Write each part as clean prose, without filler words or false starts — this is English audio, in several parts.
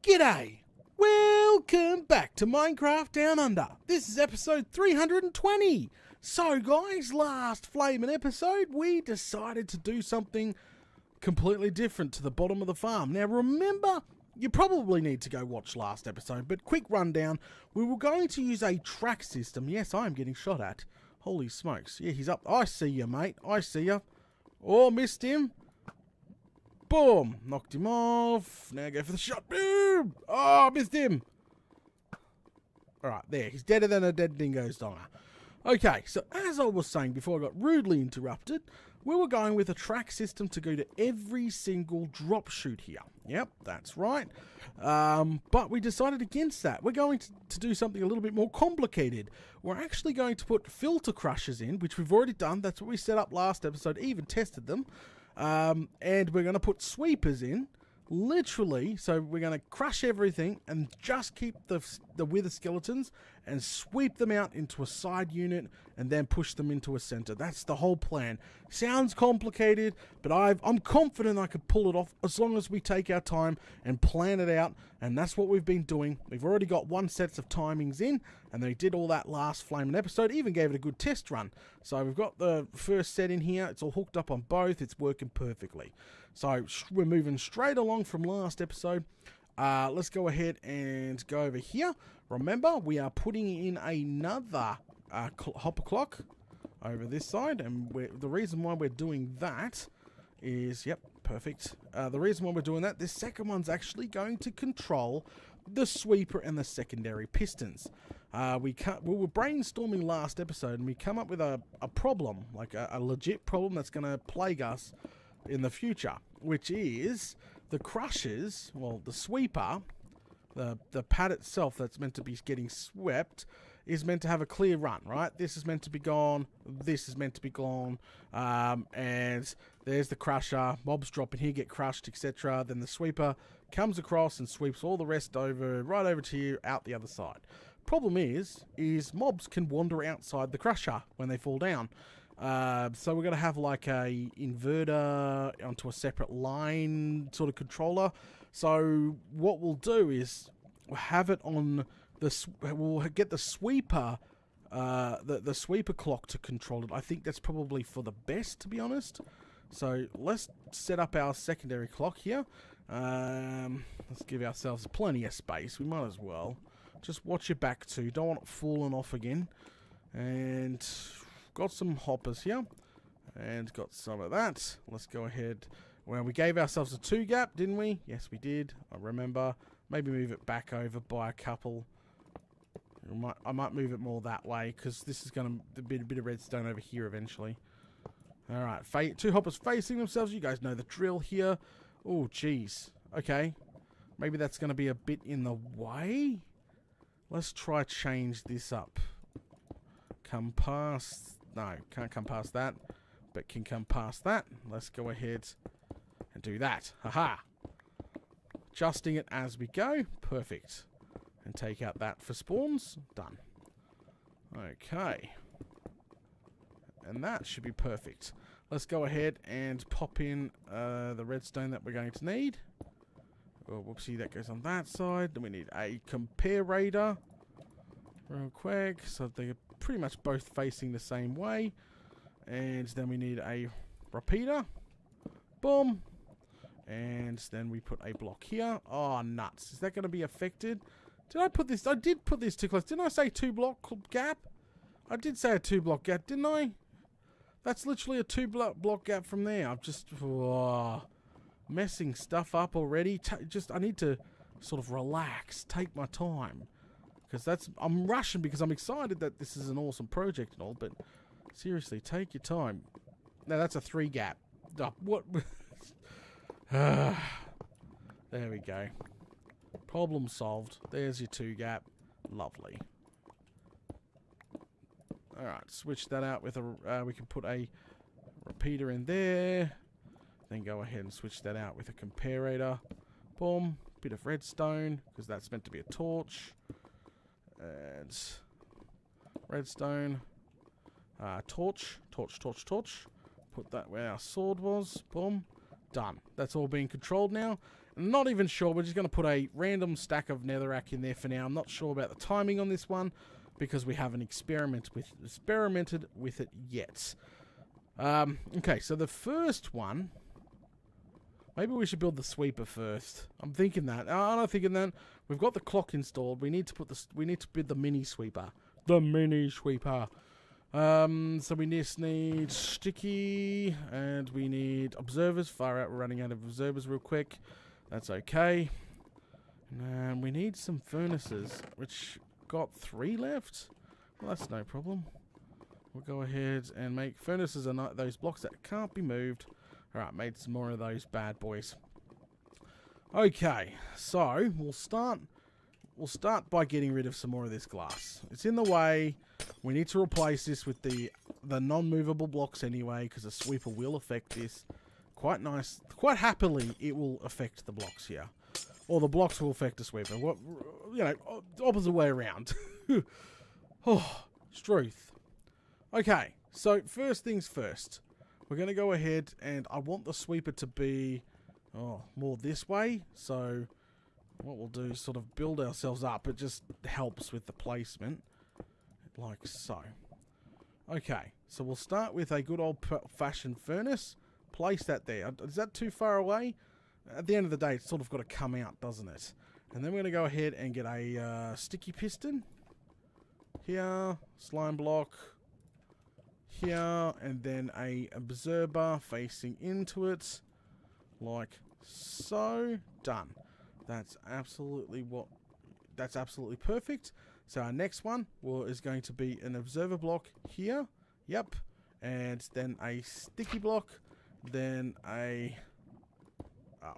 G'day! Welcome back to Minecraft Down Under. This is episode 320. So guys, last flaming episode, we decided to do something completely different to the bottom of the farm. Now remember, you probably need to go watch last episode, but quick rundown. We were going to use a track system. Yes, I am getting shot at. Holy smokes. Yeah, he's up. I see you, mate. I see you. Oh, missed him. Boom! Knocked him off. Now go for the shot. Boom! Oh, missed him. Alright, there. He's deader than a dead dingo's donger. Okay, so as I was saying before I got rudely interrupted, we were going with a track system to go to every single drop chute here. Yep, that's right. But we decided against that. We're going to do something a little bit more complicated. We're actually going to put filter crushers in, which we've already done. That's what we set up last episode, even tested them. And we're going to put sweepers in, literally, so we're going to crush everything and just keep the wither skeletons and sweep them out into a side unit and then push them into a center. That's the whole plan. Sounds complicated, but I'm confident I could pull it off as long as we take our time and plan it out, and that's what we've been doing. We've already got one set of timings in, and they did all that last flaming episode, even gave it a good test run. So we've got the first set in here, it's all hooked up on both, it's working perfectly. So we're moving straight along from last episode. Let's go ahead and go over here. Remember, we are putting in another hopper clock over this side, and the reason why we're doing that is, yep, perfect. The reason why we're doing that, this second one's actually going to control the sweeper and the secondary pistons. We were brainstorming last episode, and we come up with a problem, like a legit problem that's going to plague us in the future, which is the crushers, well, the sweeper, the pad itself that's meant to be getting swept is meant to have a clear run, right? This is meant to be gone, this is meant to be gone, and there's the crusher, mobs drop in here, get crushed, etc. Then the sweeper comes across and sweeps all the rest over, right over to you, out the other side. Problem is mobs can wander outside the crusher when they fall down. So we're going to have like a inverter onto a separate line sort of controller. So what we'll do is we'll have it on we'll get the sweeper, the sweeper clock to control it. I think that's probably for the best, to be honest. So let's set up our secondary clock here. Let's give ourselves plenty of space. We might as well. Just watch your back too. Don't want it falling off again. And got some hoppers here, and got some of that. Let's go ahead. Well, we gave ourselves a 2 gap, didn't we? Yes, we did. I remember. Maybe move it back over by a couple. I might move it more that way, because this is going to be a bit of redstone over here eventually. Alright, 2 hoppers facing themselves. You guys know the drill here. Oh, jeez. Okay. Maybe that's going to be a bit in the way. Let's try change this up. Come past... No, can't come past that, but can come past that. Let's go ahead and do that. Haha. Adjusting it as we go. Perfect. And take out that for spawns. Done. Okay. And that should be perfect. Let's go ahead and pop in the redstone that we're going to need. Oh, whoopsie, that goes on that side. Then we need a comparator. Real quick. So they're pretty much both facing the same way. And then we need a repeater. Boom. And then we put a block here. Oh, nuts. Is that going to be affected? Did I put this? I did put this too close. Didn't I say 2 block gap? I did say a 2 block gap, didn't I? That's literally a 2 block gap from there. I'm just messing stuff up already. I need to sort of relax. Take my time. Because I'm rushing because I'm excited that this is an awesome project and all, but seriously, take your time. Now that's a 3 gap. What? There we go. Problem solved. There's your 2 gap. Lovely. Alright, switch that out with a, we can put a repeater in there. Then go ahead and switch that out with a comparator. Boom. Bit of redstone, because that's meant to be a torch. And redstone, torch. Put that where our sword was. Boom. Done. That's all being controlled now. Not even sure. We're just going to put a random stack of netherrack in there for now. I'm not sure about the timing on this one because we haven't experimented with it yet. Okay, so the first one, maybe we should build the sweeper first. I'm thinking that. I'm not thinking that. We've got the clock installed. We need to build the mini sweeper. The mini sweeper. So we just need sticky, and we need observers. Far out, we're running out of observers real quick. That's okay. And we need some furnaces, which got 3 left. Well, that's no problem. We'll go ahead and make furnaces are not those blocks that can't be moved. Alright, made some more of those bad boys. Okay, so we'll start by getting rid of some more of this glass. It's in the way. We need to replace this with the non-movable blocks anyway, because the sweeper will affect this. Quite nice. Quite happily, it will affect the blocks here. Or the blocks will affect the sweeper. What, you know, opposite way around. Oh, truth. Okay, so first things first. We're going to go ahead and I want the sweeper to be more this way. So what we'll do is sort of build ourselves up. It just helps with the placement. Like so. Okay, so we'll start with a good old-fashioned furnace. Place that there. Is that too far away? At the end of the day, it's sort of got to come out, doesn't it? And then we're going to go ahead and get a sticky piston. Here, slime block. Here, and then a observer facing into it. Like so. Done. That's absolutely perfect. So our next one is going to be an observer block here. Yep. And then a sticky block. Then a...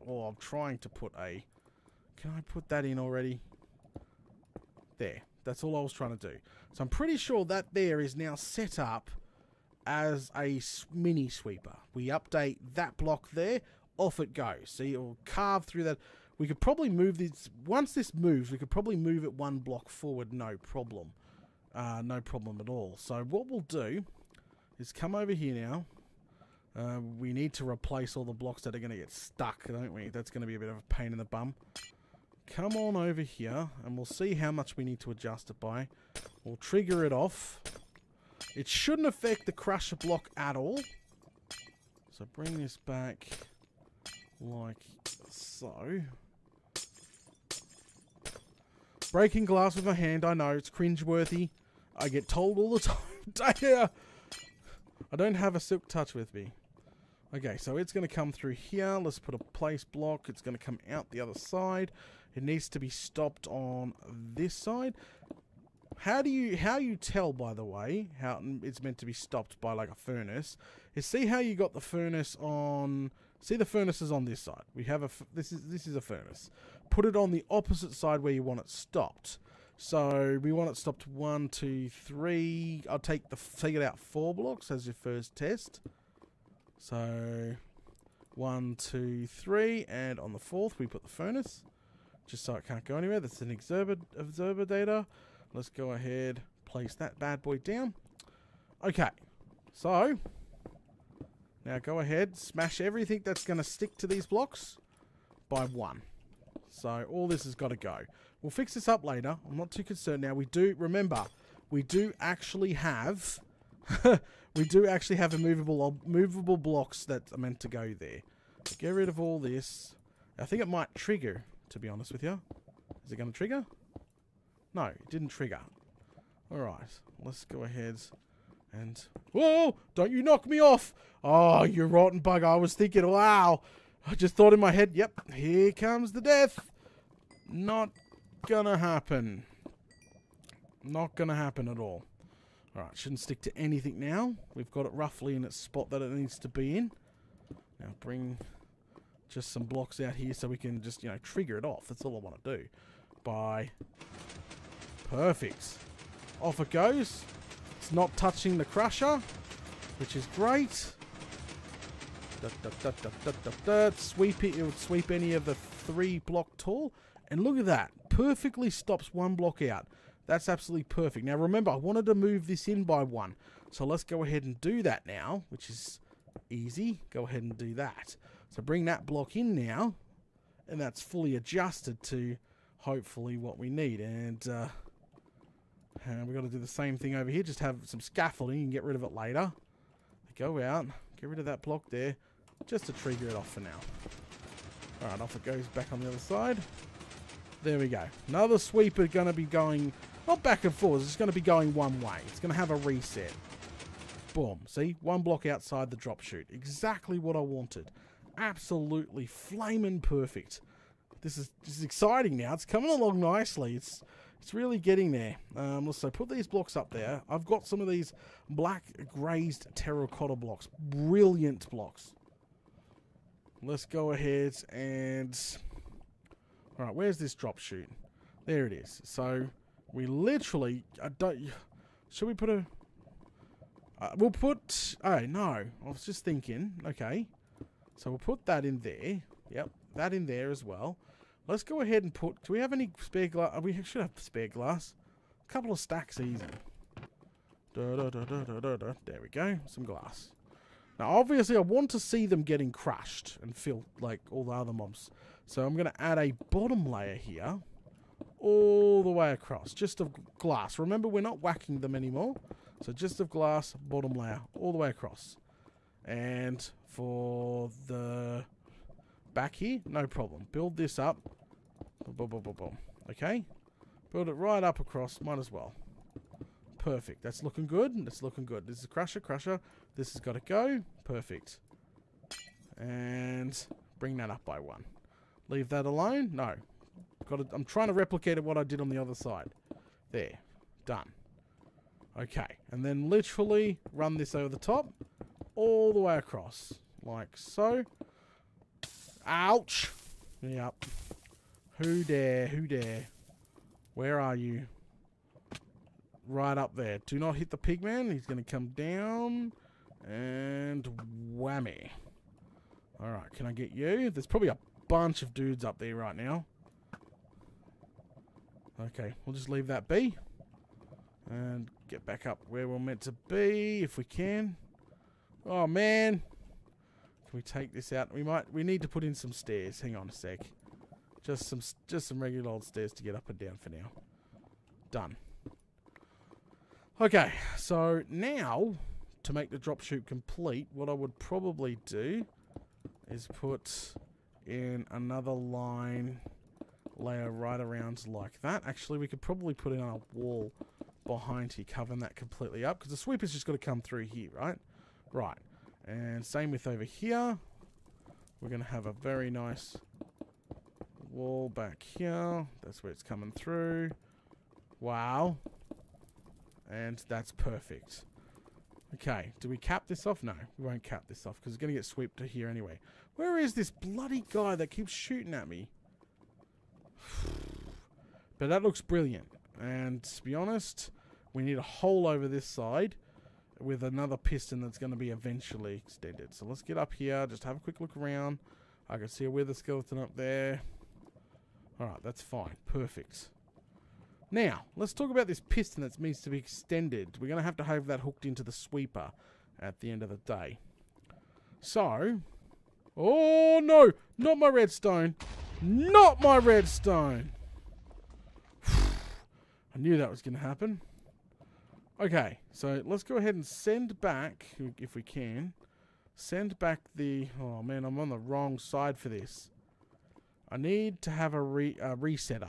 well, I'm trying to put a... Can I put that in already? There. That's all I was trying to do. So I'm pretty sure that there is now set up as a mini sweeper. We update that block there. Off it goes. See, it will carve through that... We could probably move this... Once this moves, we could probably move it 1 block forward. No problem. No problem at all. So what we'll do is come over here now. We need to replace all the blocks that are going to get stuck, don't we? That's going to be a bit of a pain in the bum. Come on over here, and we'll see how much we need to adjust it by. We'll trigger it off. It shouldn't affect the crusher block at all. So bring this back like so. Breaking glass with my hand, I know, it's cringeworthy. I get told all the time. I don't have a silk touch with me. Okay, so it's going to come through here. Let's put a place block. It's going to come out the other side. It needs to be stopped on this side. How you tell, by the way, how it's meant to be stopped by like a furnace, is see how you got the furnace on... See the furnace is on this side. We have this is a furnace. Put it on the opposite side where you want it stopped. So we want it stopped 1, 2, 3. I'll take it out 4 blocks as your first test. So 1, 2, 3, and on the 4th we put the furnace, just so it can't go anywhere. That's an observer data. Let's go ahead, place that bad boy down. Okay, so now go ahead, smash everything that's going to stick to these blocks by 1. So all this has got to go. We'll fix this up later. I'm not too concerned now. Remember, we do actually have a movable blocks that are meant to go there. So get rid of all this. I think it might trigger, to be honest with you. Is it going to trigger? No, it didn't trigger. Alright, let's go ahead and... Whoa! Don't you knock me off! Oh, you rotten bug. I was thinking, wow. I just thought in my head, yep, here comes the death. Not gonna happen. Not gonna happen at all. Alright, shouldn't stick to anything now. We've got it roughly in its spot that it needs to be in. Now bring just some blocks out here so we can just, trigger it off. That's all I want to do. Perfect. Off it goes. It's not touching the crusher, which is great. Sweep it. It would sweep any of the 3 block tall. And look at that. Perfectly stops 1 block out. That's absolutely perfect. Now remember, I wanted to move this in by 1. So let's go ahead and do that now, which is easy. Go ahead and do that. So bring that block in now. and that's fully adjusted to hopefully what we need. And we've got to do the same thing over here. Just have some scaffolding. You can get rid of it later. Go out. Get rid of that block there. Just to trigger it off for now. Alright, off it goes back on the other side. There we go. Another sweeper going to be going, not back and forth, it's going to be going one way. It's going to have a reset. Boom. See? One block outside the drop chute. Exactly what I wanted. Absolutely flaming perfect. This is exciting now. It's coming along nicely. It's really getting there. So put these blocks up there. I've got some of these black grazed terracotta blocks. Brilliant blocks. Let's go ahead and... Alright, where's this drop chute? There it is. So, we literally... Should we put a... we'll put... Oh, no. I was just thinking. Okay. So, we'll put that in there. Yep. That in there as well. Let's go ahead and put... Do we have any spare glass? We should have spare glass. A couple of stacks easy. There we go. Some glass. Now, obviously, I want to see them getting crushed and filled like all the other mobs. So I'm going to add a bottom layer here. All the way across. Just of glass. Remember, we're not whacking them anymore. So just of glass, bottom layer. All the way across. And for the back here, no problem. Build this up. Boom, boom, boom, boom. Okay? Build it right up across. Might as well. Perfect. That's looking good. That's looking good. This is crusher. This has got to go. Perfect. And bring that up by one. Leave that alone? No. I'm trying to replicate what I did on the other side. There. Done. Okay. And then literally run this over the top. All the way across. Like so. Ouch. Yep. Who dare? Who dare? Where are you? Right up there. Do not hit the pigman. He's going to come down. And whammy. Alright, can I get you? There's probably a bunch of dudes up there right now. Okay, we'll just leave that be. And get back up where we're meant to be, if we can. Oh, man. Can we take this out? We need to put in some stairs. Hang on a sec. Just some regular old stairs to get up and down for now. Done. Okay, so now, to make the drop chute complete, what I would probably do is put in another line layer right around like that. Actually, we could probably put in a wall behind here, covering that completely up, because the sweeper's just got to come through here, right? Right. And same with over here. We're going to have a very nice wall back here. That's where it's coming through. Wow. And that's perfect. Okay, do we cap this off? No, we won't cap this off because it's going to get swept to here anyway. Where is this bloody guy that keeps shooting at me? But that looks brilliant. And to be honest, we need a hole over this side with another piston that's going to be eventually extended. So let's get up here, just have a quick look around. I can see a wither skeleton up there. Alright, that's fine. Perfect. Now, let's talk about this piston that needs to be extended. We're going to have that hooked into the sweeper at the end of the day. So, oh no, not my redstone. Not my redstone. I knew that was going to happen. Okay, so let's go ahead and send back, if we can, send back the, oh man, I'm on the wrong side for this. I need to have a resetter.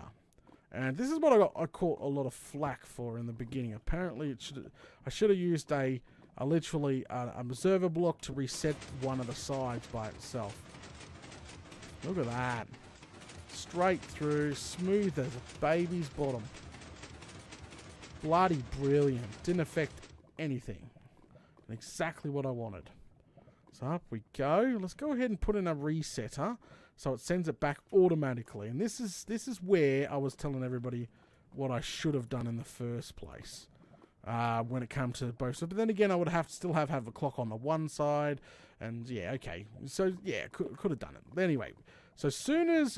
And this is what I caught a lot of flack for in the beginning. Apparently, I should have used literally an observer block to reset one of the sides by itself. Look at that. Straight through, smooth as a baby's bottom. Bloody brilliant. Didn't affect anything. Exactly what I wanted. So up we go. Let's go ahead and put in a resetter. So it sends it back automatically. And this is where I was telling everybody what I should have done in the first place. When it comes to both. But then again, I would have to still have a clock on the one side. And yeah, okay. So yeah, could have done it. Anyway, so soon as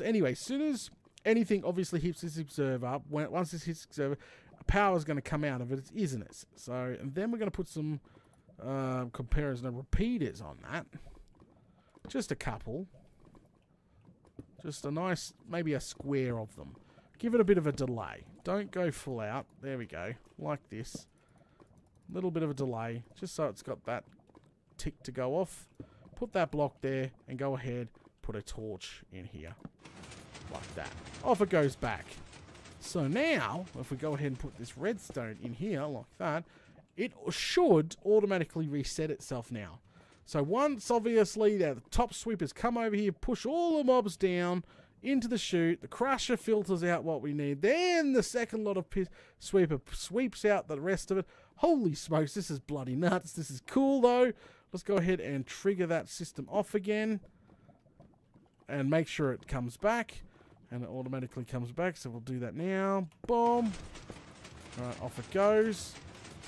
anything obviously hits this observer, once this hits observer, power is going to come out of it, isn't it? So, and then we're going to put some comparison repeaters on that. Just a couple. Just a nice, maybe a square of them. Give it a bit of a delay. Don't go full out. There we go. Like this. Little bit of a delay. Just so it's got that tick to go off. Put that block there and go ahead. Put a torch in here. Like that. Off it goes back. So now, if we go ahead and put this redstone in here like that, it should automatically reset itself now. So once, obviously, the top sweepers come over here, push all the mobs down into the chute, the crusher filters out what we need, then the second lot of sweeper sweeps out the rest of it. Holy smokes, this is bloody nuts. This is cool, though. Let's go ahead and trigger that system off again and make sure it comes back. And it automatically comes back, so we'll do that now. Boom. Alright, off it goes.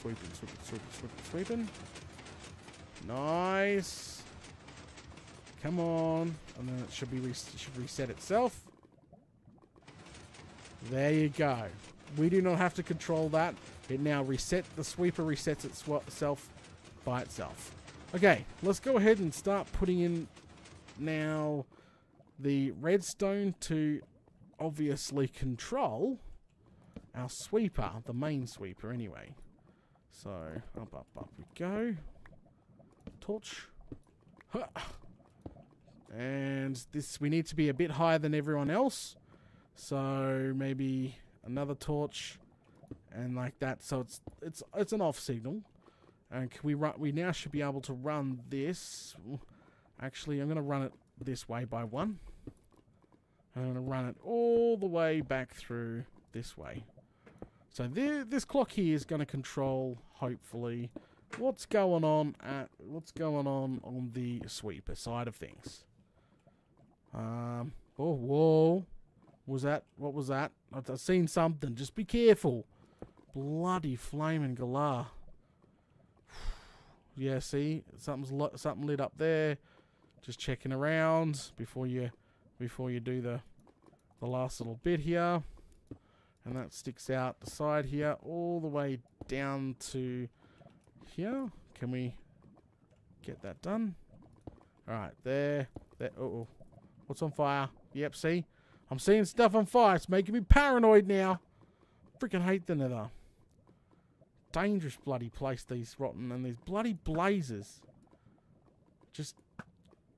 Sweeping, sweeping, sweeping, sweeping, sweeping. Nice. Come on. And then it should be should reset itself. There you go. We do not have to control that. It now the sweeper resets itself by itself. Okay, let's go ahead and start putting in now the redstone to obviously control our sweeper, the main sweeper anyway. So, up we go. Torch. Huh. And this, we need to be a bit higher than everyone else. So, maybe another torch and like that. So it's an off signal. And can we now should be able to run this. Actually, I'm going to run it this way by one. I'm going to run it all the way back through this way. So this clock here is going to control, hopefully, what's going on on the sweeper side of things. Oh, whoa. What was that? I've seen something. Just be careful. Bloody flaming galah. Yeah, see? Something lit up there. Just checking around before you do the last little bit here. And that sticks out the side here all the way down to here. Can we get that done? Alright, there. Uh-oh. What's on fire? Yep, see? I'm seeing stuff on fire. It's making me paranoid now. Freaking hate the nether. Dangerous bloody place, these rotten and these bloody blazes. Just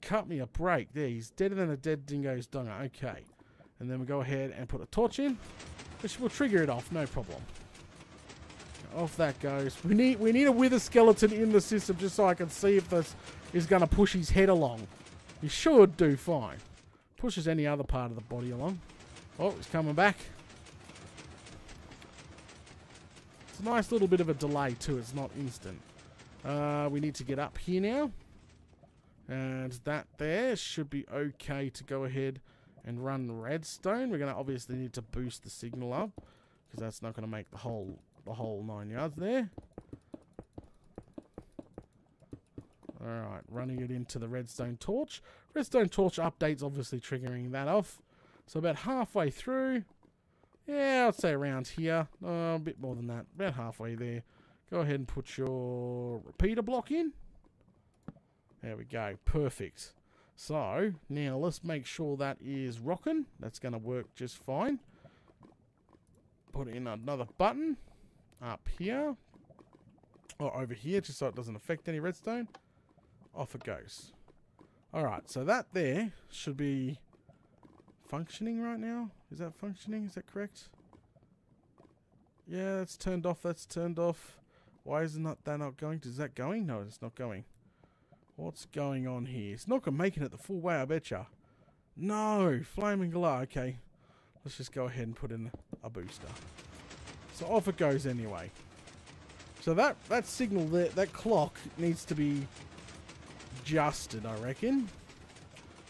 cut me a break. There, he's deader than a dead dingo's donger. Okay. And then we go ahead and put a torch in. Which will trigger it off, no problem. Off that goes. We need a wither skeleton in the system just so I can see if this is going to push his head along. He should do fine. Pushes any other part of the body along. Oh, he's coming back. It's a nice little bit of a delay too. It's not instant. We need to get up here now. And that there should be okay to go ahead and run redstone. We're going to obviously need to boost the signal up because that's not going to make the whole 9 yards there. Alright, running it into the redstone torch. Redstone torch updates obviously triggering that off. So about halfway through. Yeah, I'd say around here. A bit more than that. About halfway there. Go ahead and put your repeater block in. There we go. Perfect. So, now let's make sure that is rocking. That's going to work just fine. Put in another button up here. Or over here, just so it doesn't affect any redstone. Off it goes. Alright, so that there should be functioning right now. Is that functioning? Is that correct? Yeah, that's turned off. That's turned off. Why is that not going? Is that going? No, it's not going. What's going on here? It's not making it the full way, I betcha. No, flaming galah. Okay, let's just go ahead and put in a booster. So off it goes anyway. So that signal there, that clock needs to be adjusted, I reckon.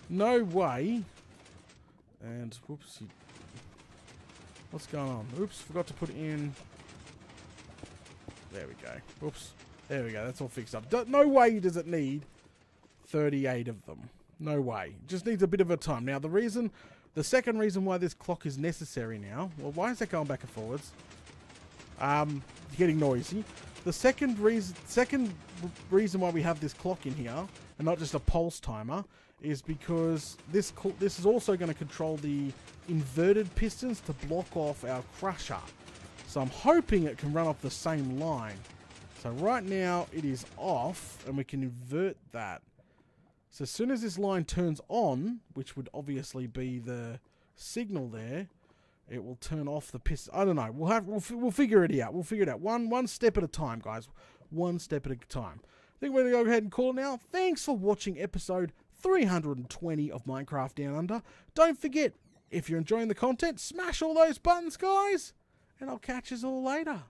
No way. And whoops, what's going on? Oops, forgot to put in. There we go. Whoops. There we go. That's all fixed up. No way does it need 38 of them. No way. Just needs a bit of a time. Now, the second reason why this clock is necessary now. Well, why is that going back and forwards? Getting noisy. The second reason why we have this clock in here and not just a pulse timer, is because this is also going to control the inverted pistons to block off our crusher. So I'm hoping it can run off the same line. So right now it is off, and we can invert that. So as soon as this line turns on, which would obviously be the signal there, it will turn off the piston. I don't know. We'll figure it out. We'll figure it out one step at a time, guys. One step at a time. I think we're going to go ahead and call it now. Thanks for watching episode 320 of Minecraft Down Under. Don't forget, if you're enjoying the content, smash all those buttons, guys. And I'll catch us all later.